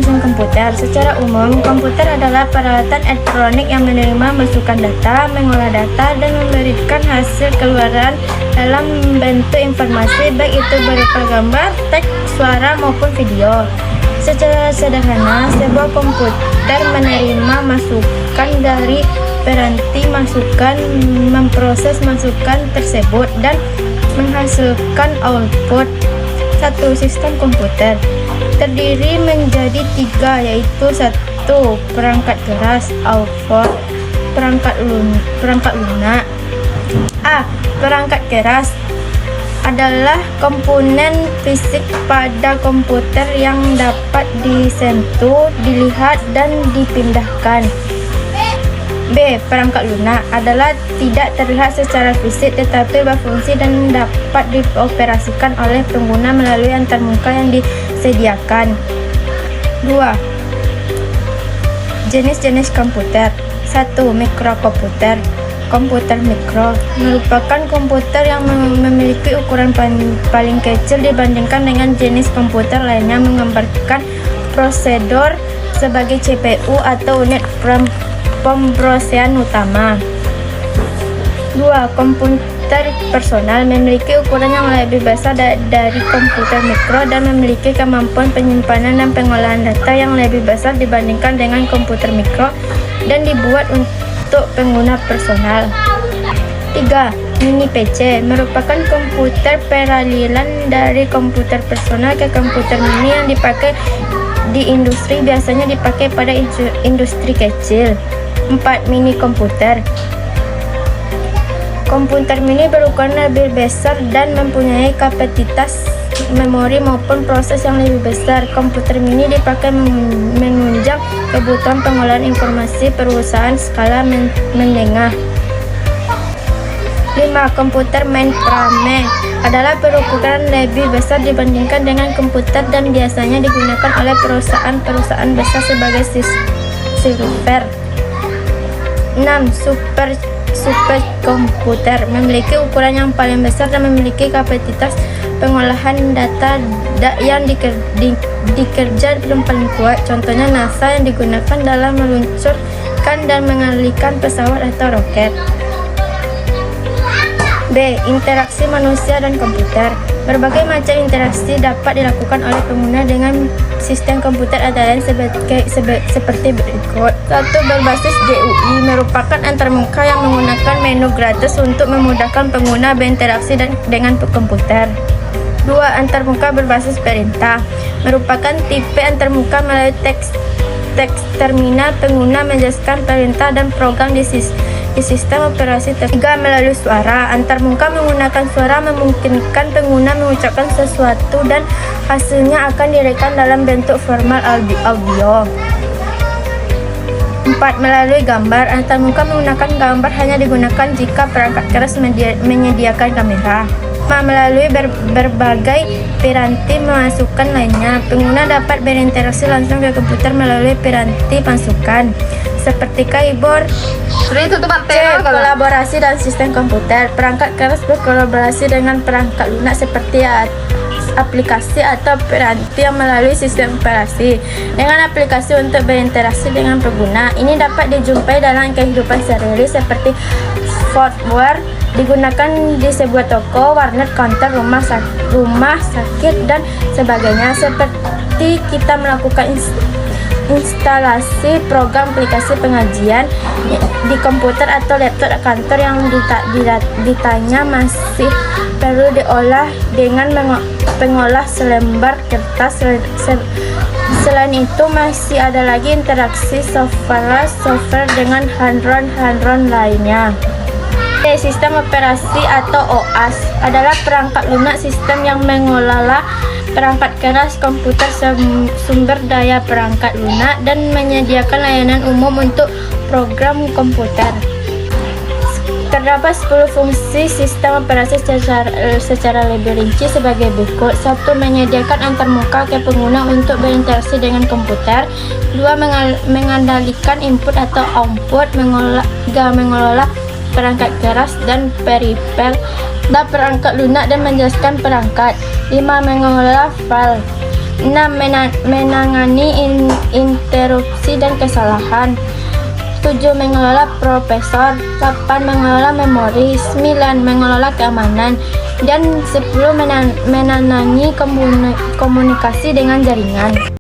mesin komputer. Secara umum, komputer adalah peralatan elektronik yang menerima masukan data, mengolah data, dan memberikan hasil keluaran dalam bentuk informasi, baik itu berupa gambar, teks, suara, maupun video. Secara sederhana, sebuah komputer menerima masukan dari piranti masukan, memproses masukan tersebut, dan menghasilkan output. Satu sistem komputer terdiri menjadi tiga, yaitu satu perangkat keras, perangkat lunak. Perangkat keras adalah komponen fisik pada komputer yang dapat disentuh, dilihat, dan dipindahkan. Perangkat lunak adalah tidak terlihat secara fisik tetapi berfungsi dan dapat dioperasikan oleh pengguna melalui antarmuka yang disediakan. 2. Jenis-jenis komputer. 1. Mikrokomputer. Komputer mikro merupakan komputer yang memiliki ukuran paling kecil dibandingkan dengan jenis komputer lainnya, menggambarkan prosedur sebagai CPU atau unit pemrosesan utama. 2. Komputer personal memiliki ukuran yang lebih besar dari komputer mikro dan memiliki kemampuan penyimpanan dan pengolahan data yang lebih besar dibandingkan dengan komputer mikro dan dibuat untuk pengguna personal. 3. Mini PC merupakan komputer paralelan dari komputer personal ke komputer mini yang dipakai di industri, biasanya dipakai pada industri kecil. 4. Mini komputer. Komputer mini berukuran lebih besar dan mempunyai kapasitas memori maupun proses yang lebih besar. Komputer mini dipakai menunjang kebutuhan pengolahan informasi perusahaan skala menengah. 5. Komputer mainframe adalah berukuran lebih besar dibandingkan dengan komputer dan biasanya digunakan oleh perusahaan-perusahaan besar sebagai server. 6. Superkomputer memiliki ukuran yang paling besar dan memiliki kapasitas pengolahan data yang dikerja yang paling kuat. Contohnya NASA yang digunakan dalam meluncurkan dan mengalihkan pesawat atau roket. Interaksi manusia dan komputer. Berbagai macam interaksi dapat dilakukan oleh pengguna dengan sistem komputer antara lain seperti berikut. 1. Berbasis GUI merupakan antarmuka yang menggunakan menu gratis untuk memudahkan pengguna berinteraksi dengan komputer. 2. Antarmuka berbasis perintah merupakan tipe antarmuka melalui teks terminal. Pengguna menjelaskan perintah dan program di sistem operasi. 3. Melalui suara. Antarmuka menggunakan suara memungkinkan pengguna mengucapkan sesuatu dan hasilnya akan direkam dalam bentuk format audio. 4. Melalui gambar. Antarmuka menggunakan gambar hanya digunakan jika perangkat keras menyediakan kamera. 5. Melalui berbagai piranti masukan lainnya. Pengguna dapat berinteraksi langsung ke komputer melalui piranti masukan seperti keyboard. Kolaborasi dan sistem komputer. Perangkat keras berkolaborasi dengan perangkat lunak seperti aplikasi atau piranti yang melalui sistem operasi dengan aplikasi untuk berinteraksi dengan pengguna. Ini dapat dijumpai dalam kehidupan sehari-hari seperti software digunakan di sebuah toko, warnet, kantor, rumah sakit, dan sebagainya. Seperti kita melakukan instalasi program aplikasi pengajian di komputer atau laptop kantor yang ditanya masih perlu diolah dengan pengolah selembar kertas. Selain itu masih ada lagi interaksi software dengan hadron lainnya. Sistem operasi atau OS adalah perangkat lunak sistem yang mengelola perangkat keras komputer sumber daya perangkat lunak dan menyediakan layanan umum untuk program komputer. Terdapat 10 fungsi sistem operasi secara lebih rinci sebagai berikut. 1. Menyediakan antarmuka ke pengguna untuk berinteraksi dengan komputer. 2. Mengendalikan input atau output. Mengelola perangkat keras dan peripheral dan perangkat lunak dan menjelaskan perangkat. 5. Mengelola file. 6. Menangani interupsi dan kesalahan. 7. Mengelola profesor. 8. Mengelola memori. 9. Mengelola keamanan. Dan 10. Menangani komunikasi dengan jaringan.